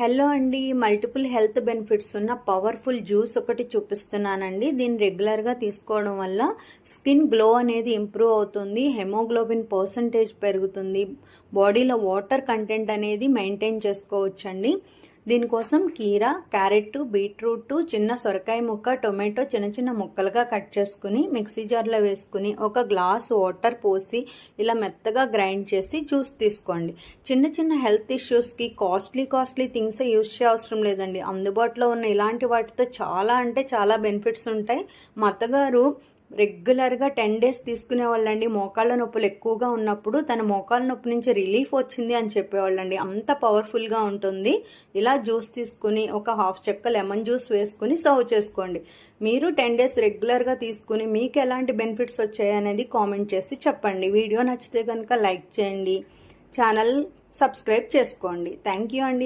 Hello అండి, multiple health benefits ఉన్న powerful juice ఒకటి చూపిస్తున్నానండి. దీన్ని రెగ్యులర్గా తీసుకోవడం వల్ల స్కిన్ గ్లో అనేది ఇంప్రూవ్ అవుతుంది, హెమోగ్లోబిన్ పర్సంటేజ్ పెరుగుతుంది, బాడీలో వాటర్ కంటెంట్ అనేది మెయింటైన్ చేసుకోవచ్చండి. దీనికోసం కీరా, క్యారెట్, బీట్రూట్, చిన్న సొరకాయ ముక్క, టొమాటో చిన్న చిన్న ముక్కలుగా కట్ చేసుకుని మిక్సీ జార్లో వేసుకుని ఒక గ్లాస్ వాటర్ పోసి ఇలా మెత్తగా గ్రైండ్ చేసి జ్యూస్ తీసుకోండి. చిన్న చిన్న హెల్త్ ఇష్యూస్కి కాస్ట్లీ థింగ్స్ యూజ్ చేయవసరం లేదండి. అందుబాటులో ఉన్న ఇలాంటి వాటితో చాలా బెనిఫిట్స్ ఉంటాయి. మా అత్తగారు రెగ్యులర్గా 10 days తీసుకునే వాళ్ళండి. మోకాళ్ళ నొప్పులు ఎక్కువగా ఉన్నప్పుడు తన మోకాళ్ళ నొప్పి నుంచి రిలీఫ్ వచ్చింది అని చెప్పేవాళ్ళండి. అంత పవర్ఫుల్గా ఉంటుంది. ఇలా జ్యూస్ తీసుకుని ఒక హాఫ్ చెక్క లెమన్ జ్యూస్ వేసుకుని సర్వ్ చేసుకోండి. మీరు 10 days రెగ్యులర్గా తీసుకుని మీకు ఎలాంటి బెనిఫిట్స్ వచ్చాయి అనేది కామెంట్ చేసి చెప్పండి. వీడియో నచ్చితే కనుక లైక్ చేయండి, ఛానల్ సబ్స్క్రైబ్ చేసుకోండి. థ్యాంక్ యూ అండి.